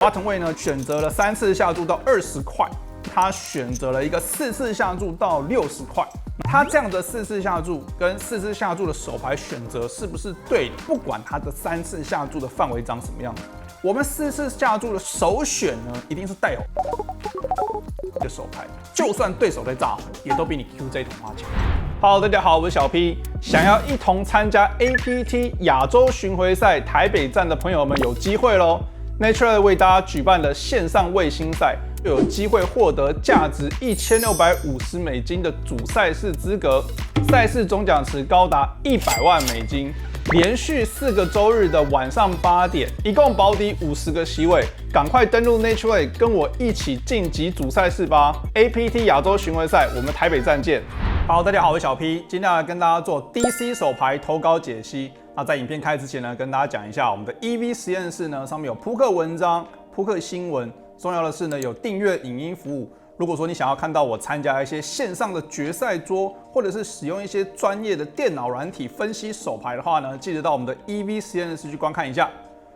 Bottom Weight 呢选择了3次下注到20块，他选择了一个4次下注到60块。他这样的4次下注跟4次下注的手牌选择是不是对的？不管他的3次下注的范围长什么样子，我们4次下注的首选呢，一定是带红的手牌，就算对手在炸红，也都比你 QJ 同花强。Hello， 大家好，我是小 P。想要一同参加 APT 亚洲巡回赛台北站的朋友们有机会喽 ！Natural 为大家举办的线上卫星赛，又有机会获得价值$1650的主赛事资格，赛事总奖池高达$100万，连续4个周日的晚上8点，一共保底50个席位，赶快登录 Natural 跟我一起晋级主赛事吧 ！APT 亚洲巡回赛，我们台北站见。好，大家好，我是小 P， 今天来跟大家做 DC 手牌投稿解析。那在影片开始之前呢，跟大家讲一下我们的 EV 实验室呢，上面有扑克文章、扑克新闻，重要的是呢有订阅影音服务。如果说你想要看到我参加一些线上的决赛桌，或者是使用一些专业的电脑软体分析手牌的话呢，记得到我们的 EV 实验室去观看一下。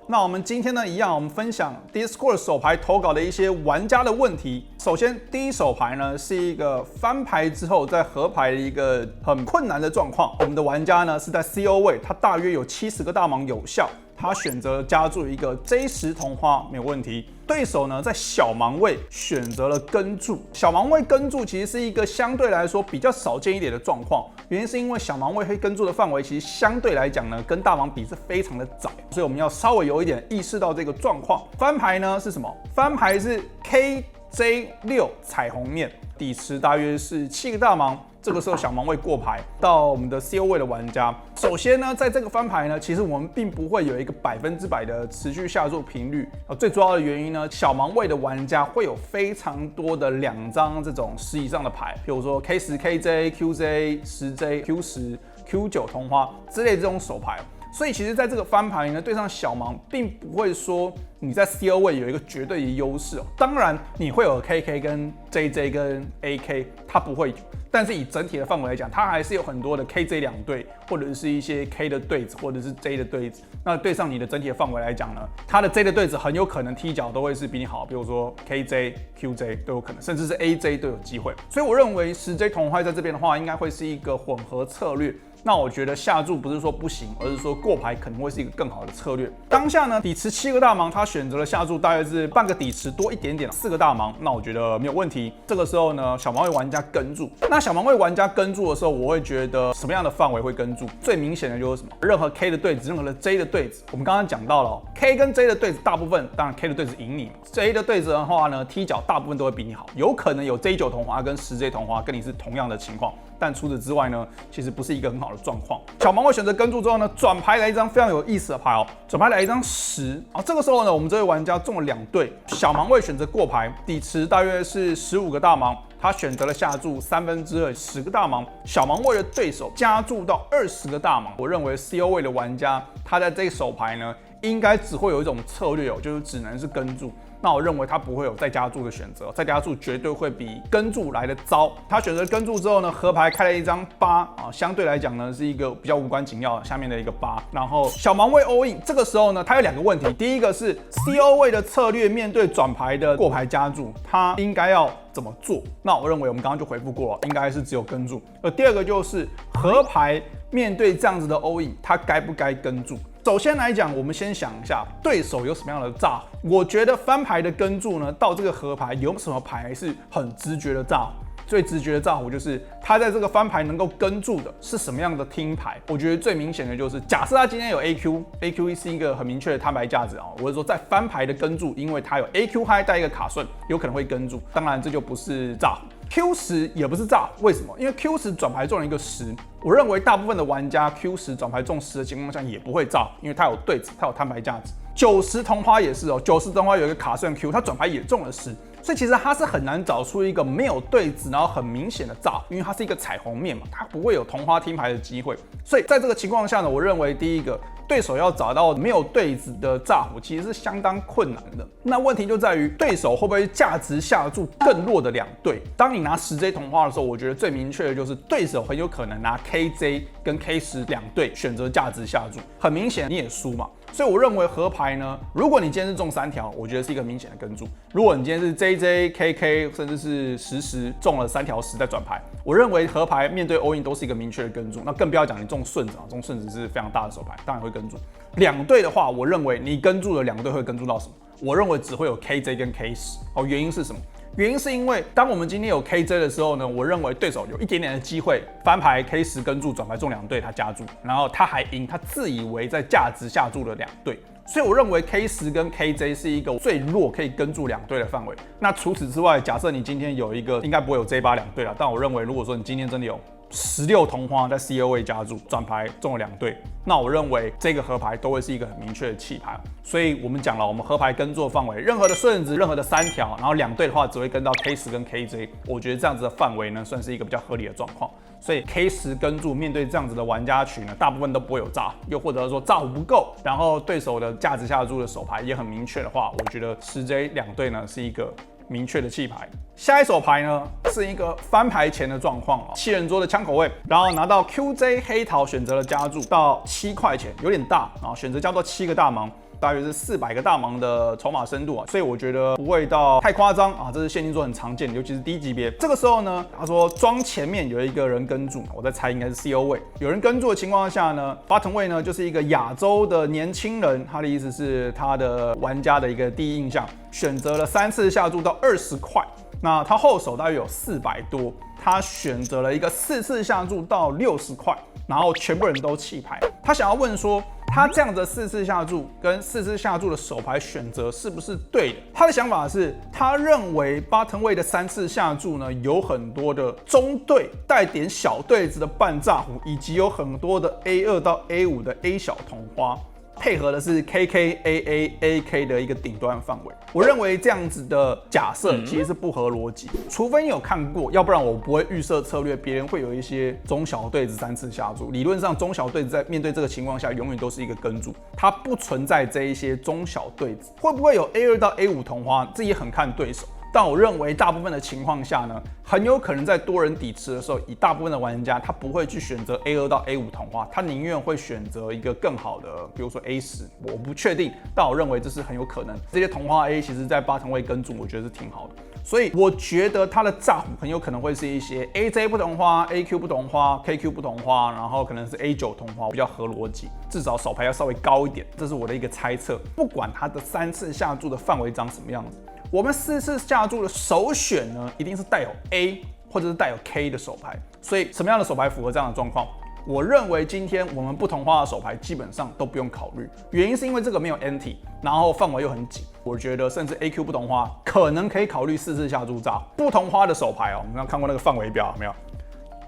那我们今天呢，一样，我们分享 Discord 手牌投稿的一些玩家的问题。首先，第一手牌呢是一个翻牌之后再合牌的一个很困难的状况。我们的玩家呢是在 CO 位，他大约有70个大盲有效，他选择加注一个 J10同花，没有问题。对手呢在小盲位选择了跟注，小盲位跟注其实是一个相对来说比较少见一点的状况，原因是因为小盲位会跟注的范围其实相对来讲呢跟大盲比是非常的窄，所以我们要稍微有一点意识到这个状况。翻牌呢是什么？翻牌是 KJ6 彩虹面，底池大约是7个大盲。这个时候小盲位过牌到我们的 CO 位的玩家，首先呢，在这个翻牌呢，其实我们并不会有一个100%的持续下注频率。最主要的原因呢，小盲位的玩家会有非常多的2张这种10以上的牌，譬如说 K10 KJ、QJ、10J、Q10、Q9 同花之类这种手牌。所以其实在这个翻牌呢，对上小盲并不会说你在 CO 位有一个绝对的优势哦。当然你会有 KK 跟 JJ 跟 AK， 它不会有。但是以整体的范围来讲，它还是有很多的 KJ 两队，或者是一些 K 的对子，或者是 J 的对子。那对上你的整体的范围来讲呢，它的 J 的对子很有可能踢脚都会是比你好，比如说 KJ、QJ 都有可能，甚至是 AJ 都有机会。所以我认为10J 同花在这边的话，应该会是一个混合策略。那我觉得下注不是说不行，而是说过牌可能会是一个更好的策略。当下呢，底池7个大盲，他选择了下注大约是半个底池多一点点，4个大盲，那我觉得没有问题。这个时候呢，小盲位玩家跟注。那小盲位玩家跟注的时候，我会觉得什么样的范围会跟注？最明显的就是什么？任何 K 的对子，任何的 J 的对子。我们刚刚讲到了K 跟 J 的对子，大部分当然 K 的对子赢你 ，J 的对子的话呢，踢脚大部分都会比你好，有可能有 J9 同花跟10J 同花跟你是同样的情况。但除此之外呢，其实不是一个很好的状况。小盲位选择跟注之后呢，转牌来一张非常有意思的牌哦，转牌来一张10。这个时候呢，我们这位玩家中了2对，小盲位选择过牌，底池大约是15个大盲，他选择了下注2/3 10个大盲。小盲位的对手加注到20个大盲，我认为 CO 位的玩家他在这手牌呢，应该只会有一种策略哦，就是只能是跟注。那我认为他不会有再加注的选择，再加注绝对会比跟注来的糟。他选择跟注之后呢，合牌开了一张8相对来讲呢是一个比较无关紧要下面的一个8。然后小盲位 all in， 这个时候呢，他有2个问题，第一个是 CO 位的策略面对转牌的过牌加注，他应该要怎么做？那我认为我们刚刚就回复过了，应该是只有跟注。而第二个就是合牌面对这样子的 all in， 他该不该跟注？首先来讲，我们先想一下对手有什么样的炸胡。我觉得翻牌的跟注呢，到这个合牌有什么牌是很直觉的炸胡？最直觉的炸胡就是他在这个翻牌能够跟注的是什么样的听牌。我觉得最明显的就是，假设他今天有 AQ 是一个很明确的摊牌价值啊，我是说在翻牌的跟注，因为他有 AQ high 带一个卡顺，有可能会跟注。当然这就不是炸胡。Q10 也不是炸，为什么？因为 Q10 转牌中了一个10，我认为大部分的玩家 Q10 转牌中10的情况下也不会炸，因为它有对子，它有摊牌价值。90同花也是哦，90同花有一个卡顺 Q， 它转牌也中了10，所以其实它是很难找出一个没有对子，然后很明显的炸，因为它是一个彩虹面嘛，它不会有同花听牌的机会。所以在这个情况下呢，我认为第一个对手要找到没有对子的炸胡，其实是相当困难的。那问题就在于对手会不会价值下注更弱的2对？当你拿10J 同花的时候，我觉得最明确的就是对手很有可能拿 KJ 跟 K10 2对选择价值下注，很明显你也输嘛。所以我认为合牌呢，如果你今天是中3条，我觉得是一个明显的跟注；如果你今天是 JJ、KK 甚至是10中了3条10再转牌，我认为合牌面对 all in 都是一个明确的跟注。那更不要讲你中顺子啊，中顺子是非常大的手牌，当然会跟注。2对的话，我认为你跟注的2对会跟注到什么？我认为只会有 KJ 跟 K10。原因是什么？原因是因为当我们今天有 KJ 的时候呢，我认为对手有一点点的机会翻牌 K10跟注转牌中2对，他加注，然后他还赢，他自以为在价值下注了2对，所以我认为 K10跟 KJ 是一个最弱可以跟注2对的范围。那除此之外，假设你今天有一个，应该不会有 J8 2对了，但我认为如果说你今天真的有16同花在 COA 加注转牌中了2对，那我认为这个合牌都会是一个很明确的弃牌。所以我们讲了，我们合牌跟注范围，任何的顺子，任何的3条，然后2对的话只会跟到 K10跟 KJ， 我觉得这样子的范围呢，算是一个比较合理的状况。所以 K10跟注面对这样子的玩家群呢，大部分都不会有炸，又或者说炸胡不够，然后对手的价值下注的手牌也很明确的话，我觉得10J 2对呢是一个明确的弃牌。下一手牌呢是一个翻牌前的状况7人桌的枪口位，然后拿到 QJ 黑桃选择了加注到7块钱，有点大，然后选择加到7个大盲。大约是400个大盲的筹码深度啊，所以我觉得不会到太夸张啊，这是现金桌很常见的，尤其是低级别。这个时候呢，他说庄前面有一个人跟注，我在猜应该是 CO 位，有人跟注的情况下呢 ，bottom 位呢就是一个亚洲的年轻人，他的意思是他的玩家的一个第一印象，选择了3次下注到20块，那他后手大约有400多，他选择了一个4次下注到60块，然后全部人都弃牌，他想要问说，他这样的4次下注跟4次下注的手牌选择是不是对的？他的想法是，他认为bottom位的3次下注呢，有很多的中对带点小对子的半炸胡，以及有很多的 A2到 A5的 A 小同花。配合的是 KK、AA、AK 的一个顶端范围，我认为这样子的假设其实是不合逻辑，除非你有看过，要不然我不会预设策略，别人会有一些中小对子3次下注。理论上，中小对子在面对这个情况下，永远都是一个跟注，它不存在这一些中小对子。会不会有 A2到 A5 同花，这也很看对手。但我认为大部分的情况下呢，很有可能在多人抵持的时候，以大部分的玩家他不会去选择 A2到 A5 同花，他宁愿会选择一个更好的，比如说 A10，我不确定，但我认为这是很有可能。这些同花 A 其实在bottom位跟注，我觉得是挺好的。所以我觉得它的炸胡很有可能会是一些 AJ 不同花、AQ 不同花、KQ 不同花，然后可能是 A9 同花，比较合逻辑，至少手牌要稍微高一点，这是我的一个猜测。不管它的3次下注的范围长什么样子，我们4次下注的首选呢，一定是带有 A 或者是带有 K 的手牌。所以什么样的手牌符合这样的状况？我认为今天我们不同花的手牌基本上都不用考虑，原因是因为这个没有 NT， 然后范围又很紧。我觉得甚至 AQ 不同花可能可以考虑4次下注炸。不同花的手牌哦，我们刚看过那个范围表有没有？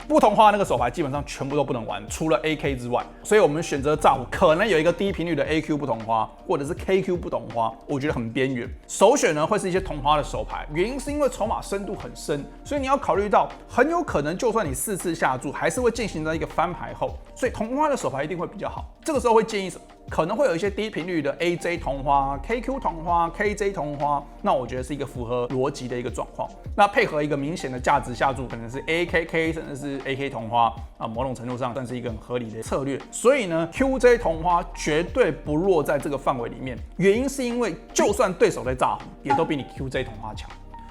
不同花那个手牌基本上全部都不能玩，除了 AK 之外，所以我们选择炸胡可能有一个低频率的 AQ 不同花，或者是 KQ 不同花，我觉得很边缘。首选呢会是一些同花的手牌，原因是因为筹码深度很深，所以你要考虑到很有可能就算你4次下注，还是会进行在一个翻牌后，所以同花的手牌一定会比较好。这个时候会建议什么？可能会有一些低频率的 AJ 同花、KQ 同花、KJ 同花，那我觉得是一个符合逻辑的一个状况。那配合一个明显的价值下注，可能是 AKK 甚至是 AK 同花啊，某种程度上算是一个很合理的策略。所以呢 ，QJ 同花绝对不落在这个范围里面，原因是因为就算对手在炸胡，也都比你 QJ 同花强。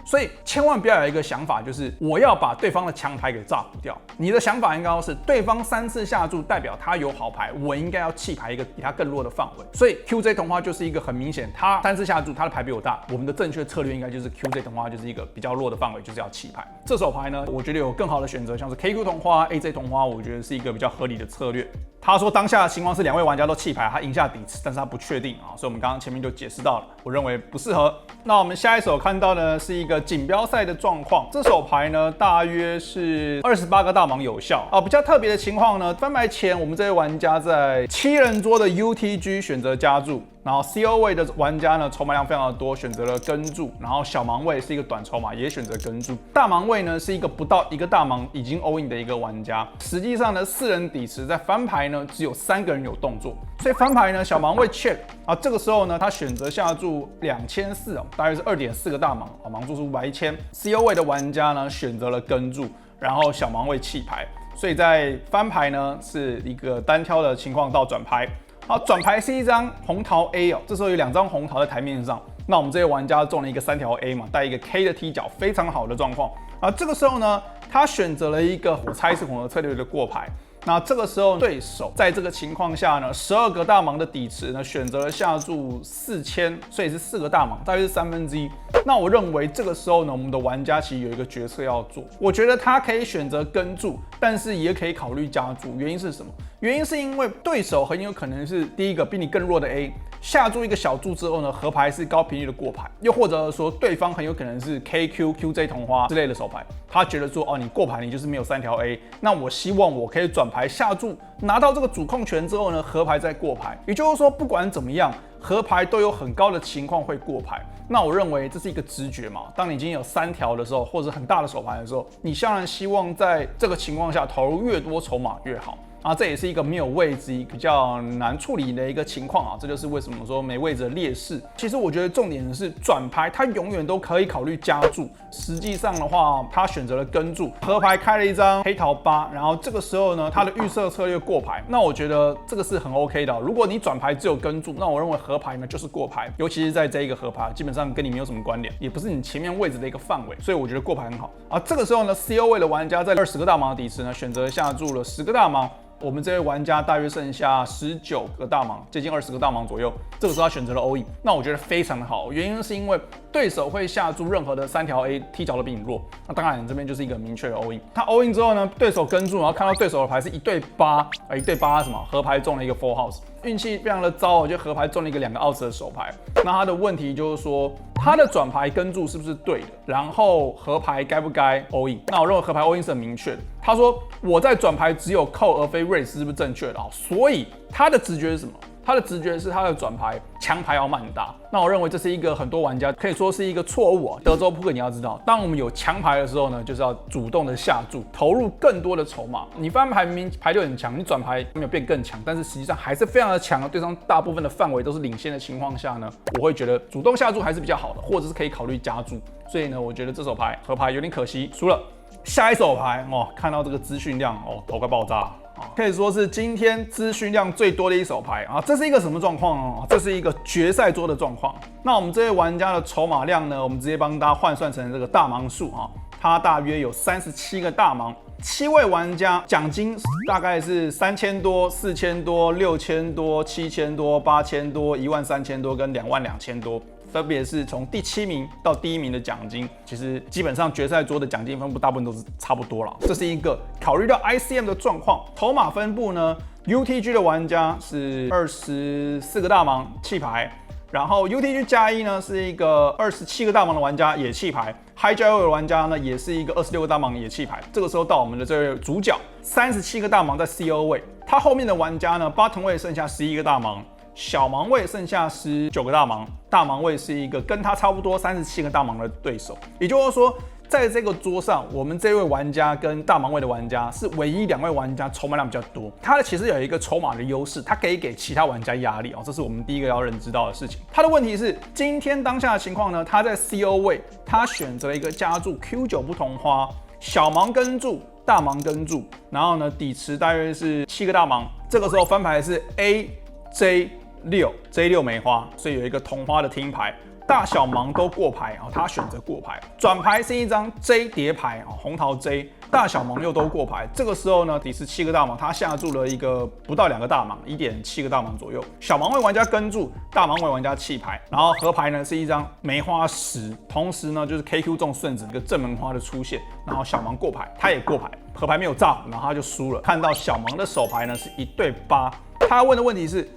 所以千万不要有一个想法，就是我要把对方的强牌给炸胡掉。你的想法应该要是，对方3次下注代表他有好牌，我应该要弃牌一个比他更弱的范围。所以 QJ 同花就是一个很明显，他3次下注，他的牌比我大，我们的正确策略应该就是 QJ 同花就是一个比较弱的范围，就是要弃牌。这手牌呢，我觉得有更好的选择，像是 KQ 同花、AJ 同花，我觉得是一个比较合理的策略。他说当下的情况是2位玩家都弃牌，他赢下底池，但是他不确定啊，所以我们刚刚前面就解释到了，我认为不适合。那我们下一手看到呢是一个锦标赛的状况，这手牌呢大约是28个大盲有效啊。比较特别的情况呢，翻牌前我们这位玩家在7人桌的 UTG 选择加注。然后 CO 位的玩家呢，筹码量非常的多，选择了跟注。然后小盲位是一个短筹码，也选择跟注。大盲位呢是一个不到一个大盲已经 all in 的一个玩家。实际上呢，4人底池在翻牌呢只有3个人有动作，所以翻牌呢小盲位 check 啊，这个时候呢他选择下注2400啊，大约是2.4个大盲啊，盲注是500-1000。CO 位的玩家呢选择了跟注，然后小盲位弃牌。所以在翻牌呢是一个单挑的情况到转牌。好，转牌是一张红桃 A 哦，这时候有2张红桃在台面上，那我们这些玩家中了一个3条 A 嘛，带一个 K 的踢脚，非常好的状况。啊，这个时候呢，他选择了一个我猜是混合策略的过牌。那这个时候对手在这个情况下呢，12个大盲的底池呢，选择了下注4000，所以是4个大盲，大约是1/3。那我认为这个时候呢，我们的玩家其实有一个决策要做，我觉得他可以选择跟注，但是也可以考虑加注。原因是什么？原因是因为对手很有可能是第一个比你更弱的 A， 下注一个小注之后呢，合牌是高频率的过牌，又或者说对方很有可能是 KQ、QJ 同花之类的手牌，他觉得说哦你过牌你就是没有3条 A， 那我希望我可以转牌下注，拿到这个主控权之后呢，合牌再过牌。也就是说不管怎么样，合牌都有很高的情况会过牌。那我认为这是一个直觉嘛，当你已经有3条的时候，或者很大的手牌的时候，你当然希望在这个情况下投入越多筹码越好。啊，这也是一个没有位置比较难处理的一个情况啊，这就是为什么说没位置的劣势。其实我觉得重点是转牌，它永远都可以考虑加注。实际上的话，他选择了跟注，合牌开了一张黑桃8，然后这个时候呢，他的预设策略过牌，那我觉得这个是很 OK 的。如果你转牌只有跟注，那我认为合牌呢就是过牌，尤其是在这一个合牌，基本上跟你没有什么关联，也不是你前面位置的一个范围，所以我觉得过牌很好啊。这个时候呢 ，CO 位的玩家在20个大盲的底池呢，选择下注了10个大盲。我们这位玩家大约剩下19个大盲，接近20个大盲左右。这个时候他选择了 all in， 那我觉得非常的好。原因是因为对手会下注任何的3条 A， 踢脚都比你弱。那当然，你这边就是一个明确的 all in。他 all in 之后呢，对手跟注，然后看到对手的牌是1对8，一对8什么合牌中了一个 full house， 运气非常的糟，我就合牌中了一个2个 outs 的手牌。那他的问题就是说，他的转牌跟注是不是对的？然后合牌该不该 all in？ 那我认为合牌 all in 是很明确的。他说我在转牌只有扣而非 raise 是不是正确的啊？所以他的直觉是什么？他的直觉是他的转牌强牌要慢很大。那我认为这是一个很多玩家可以说是一个错误啊。德州扑克你要知道，当我们有强牌的时候呢，就是要主动的下注，投入更多的筹码。你翻牌明明牌就很强，你转牌没有变更强，但是实际上还是非常的强，对方大部分的范围都是领先的情况下呢，我会觉得主动下注还是比较好的，或者是可以考虑加注。所以呢，我觉得这手牌合牌有点可惜，输了。下一手牌哦，看到这个资讯量哦，头快爆炸。可以说是今天资讯量最多的一手牌啊！这是一个什么状况呢？这是一个决赛桌的状况。那我们这些玩家的筹码量呢，我们直接帮大家换算成这个大盲数啊，它大约有37个大盲，7位玩家奖金大概是3000多、4000多、6000多、7000多、8000多、13000多跟22000多。分别是从第7名到第1名的奖金，其实基本上决赛桌的奖金分布大部分都是差不多了。这是一个考虑到 ICM 的状况，筹码分布呢 ，UTG 的玩家是24个大盲弃牌，然后 UTG 加1呢是一个27个大盲的玩家也弃牌 ，Hijack 的玩家呢也是一个26个大盲也弃牌。这个时候到我们的这位主角37个大盲在 CO 位，他后面的玩家呢 bottom 位剩下11个大盲。小盲位剩下19个大盲，大盲位是一个跟他差不多37个大盲的对手，也就是说，在这个桌上，我们这位玩家跟大盲位的玩家是唯一2位玩家筹码量比较多，他其实有一个筹码的优势，他可以给其他玩家压力哦，这是我们第一个要认知到的事情。他的问题是，今天当下的情况呢，他在 CO 位，他选择了一个加注 Q9 不同花，小盲跟注。大盲跟注，然后呢，底池大约是7个大盲，这个时候翻牌是 AJ6 没花，所以有一个同花的听牌，大小盲都过牌啊，他选择过牌。转牌是一张 J 叠牌啊，红桃 J， 大小盲又都过牌。这个时候呢，底是7个大盲，他下注了一个不到2个大盲，1.7个大盲左右。小盲位玩家跟注，大盲位玩家弃牌，然后合牌呢是一张梅花10，同时呢就是 KQ 中顺子一个正门花的出现，然后小盲过牌，他也过牌，合牌没有炸，然后他就输了。看到小盲的手牌呢是1对8，他问的问题是。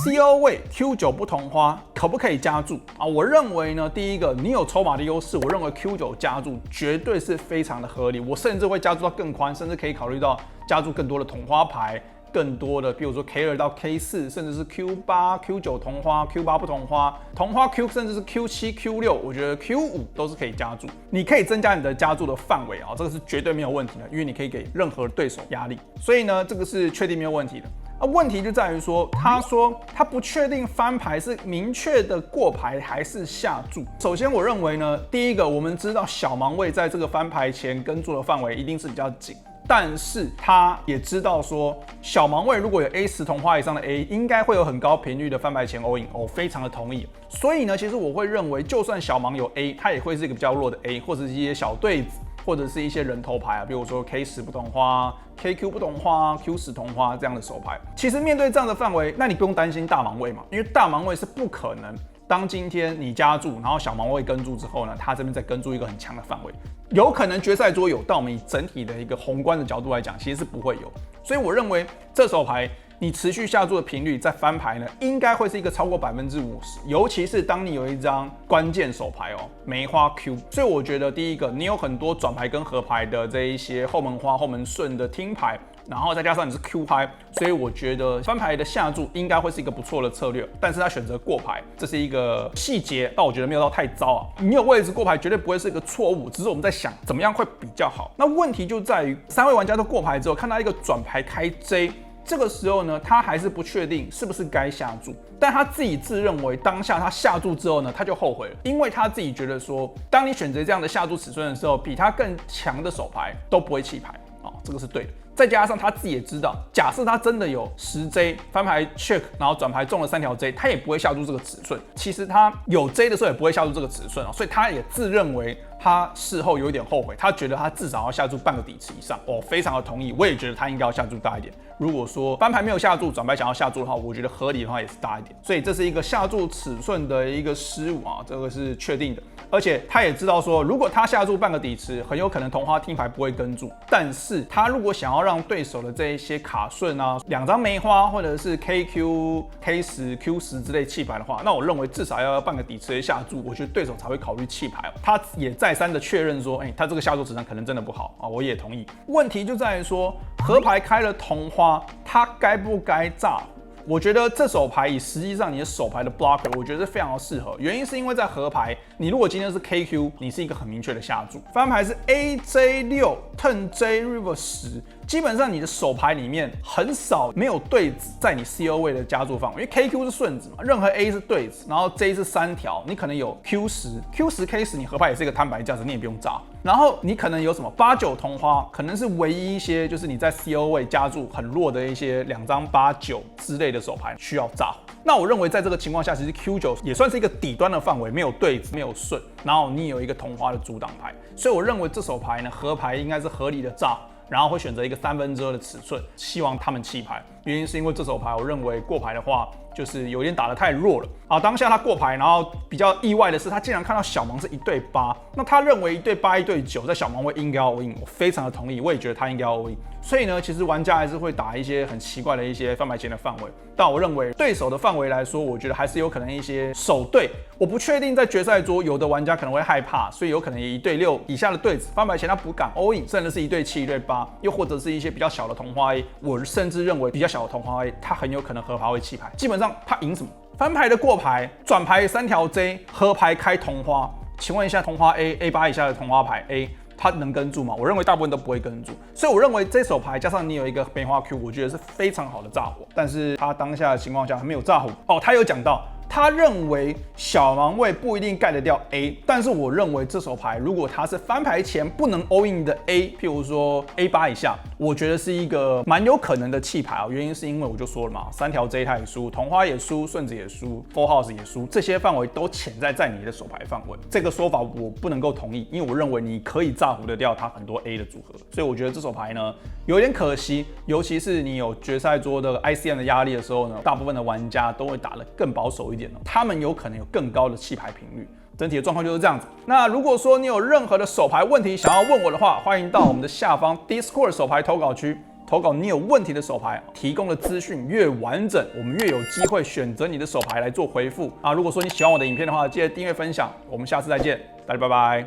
CO 位 Q9 不同花可不可以加注啊？我认为呢，第一个你有筹码的优势，我认为 Q9 加注绝对是非常的合理，我甚至会加注到更宽，甚至可以考虑到加注更多的同花牌，更多的，比如说 K2 到 K4，甚至是 Q8、Q9 同花、Q8不同花、同花 Q， 甚至是 Q7、Q6， 我觉得 Q5都是可以加注。你可以增加你的加注的范围啊，这个是绝对没有问题的，因为你可以给任何对手压力，所以呢，这个是确定没有问题的。问题就在于说，他说他不确定翻牌是明确的过牌还是下注。首先，我认为呢，第一个，我们知道小盲位在这个翻牌前跟注的范围一定是比较紧，但是他也知道说，小盲位如果有 A10同花以上的 A， 应该会有很高频率的翻牌前 all in， 我非常的同意。所以呢，其实我会认为，就算小盲有 A， 它也会是一个比较弱的 A， 或者是一些小对子。或者是一些人头牌啊，比如说 K10不同花、KQ 不同花、Q10同花这样的手牌。其实面对这样的范围，那你不用担心大盲位嘛，因为大盲位是不可能。当今天你加注，然后小盲位跟注之后呢，他这边再跟注一个很强的范围，有可能决赛桌有，但我们以整体的一个宏观的角度来讲，其实是不会有。所以我认为这手牌你持续下注的频率在翻牌呢，应该会是一个超过50%，尤其是当你有一张关键手牌哦，梅花 Q。所以我觉得第一个，你有很多转牌跟合牌的这一些后门花、后门顺的听牌。然后再加上你是 Q 牌，所以我觉得翻牌的下注应该会是一个不错的策略。但是他选择过牌，这是一个细节，但我觉得没有到太糟啊。你有位置过牌绝对不会是一个错误，只是我们在想怎么样会比较好。那问题就在于3位玩家都过牌之后，看到一个转牌开 J， 这个时候呢，他还是不确定是不是该下注，但他自己自认为当下他下注之后呢，他就后悔了，因为他自己觉得说，当你选择这样的下注尺寸的时候，比他更强的手牌都不会弃牌啊，这个是对的。再加上他自己也知道，假设他真的有10J 翻牌 check， 然后转牌中了3条 J， 他也不会下注这个尺寸。其实他有 J 的时候也不会下注这个尺寸所以他也自认为他事后有一点后悔，他觉得他至少要下注半个底池以上。我非常的同意，我也觉得他应该要下注大一点。如果说翻牌没有下注，转牌想要下注的话，我觉得合理的话也是大一点。所以这是一个下注尺寸的一个失误啊，这个是确定的。而且他也知道说，如果他下注半个底池，很有可能同花听牌不会跟注。但是他如果想要让对手的这一些卡顺啊，2张梅花或者是 KQ、K10、Q10之类弃牌的话，那我认为至少要半个底池的下注，我觉得对手才会考虑弃牌。他也再三的确认说，他这个下注尺寸可能真的不好啊，我也同意。问题就在于说，合牌开了同花，他该不该炸胡？我觉得这手牌以实际上你的手牌的 blocker， 我觉得是非常的适合。原因是因为在合牌，你如果今天是 KQ， 你是一个很明确的下注；翻牌是 AJ6 turn J river 10，基本上你的手牌里面很少没有对子在你 CO 位的加注范围，因为 KQ 是顺子嘛，任何 A 是对子，然后 J 是3条，你可能有 Q10、K10， 你合牌也是一个摊牌价值，你也不用炸。然后你可能有什么8、9同花，可能是唯一一些就是你在 CO 位加注很弱的一些2张8、9之类的手牌需要炸。那我认为在这个情况下，其实 Q9 也算是一个底端的范围，没有对子，没有顺，然后你有一个同花的阻挡牌，所以我认为这手牌呢，合牌应该是合理的炸。然后会选择一个2/3的尺寸，希望他们弃牌。原因是因为这手牌，我认为过牌的话，就是有点打得太弱了啊。当下他过牌，然后比较意外的是，他竟然看到小盲是1对8，那他认为1对8、1对9在小盲位应该要 all in， 我非常的同意，我也觉得他应该要 all in。所以呢，其实玩家还是会打一些很奇怪的一些翻牌前的范围，但我认为对手的范围来说，我觉得还是有可能一些手对，我不确定在决赛桌有的玩家可能会害怕，所以有可能1对6以下的对子翻牌前他不敢 all in， 甚至是1对7、1对8，又或者是一些比较小的同花 A， 我甚至认为比较小的同花 A， 他很有可能合牌会弃牌。基本上他赢什么？翻牌的过牌，转牌3条 J， 合牌开同花。请问一下，同花 A、A8 以下的同花牌 A， 他能跟注吗？我认为大部分都不会跟注，所以我认为这手牌加上你有一个梅花 Q， 我觉得是非常好的炸火。但是他当下的情况下还没有炸火哦，他有讲到。他认为小盲位不一定盖得掉 A， 但是我认为这手牌如果他是翻牌前不能 all in 的 A， 譬如说 A8 以下，我觉得是一个蛮有可能的弃牌啊。原因是因为我就说了嘛，3条 J 他也输，同花也输，顺子也输 ，Full House 也输，这些范围都潜在你的手牌范围。这个说法我不能够同意，因为我认为你可以炸胡得掉他很多 A 的组合，所以我觉得这手牌呢有点可惜，尤其是你有决赛桌的 ICM 的压力的时候呢，大部分的玩家都会打得更保守一点。他们有可能有更高的弃牌频率，整体的状况就是这样子。那如果说你有任何的手牌问题想要问我的话，欢迎到我们的下方 Discord 手牌投稿区投稿你有问题的手牌，提供的资讯越完整，我们越有机会选择你的手牌来做回复啊。如果说你喜欢我的影片的话，记得订阅分享，我们下次再见，大家拜拜。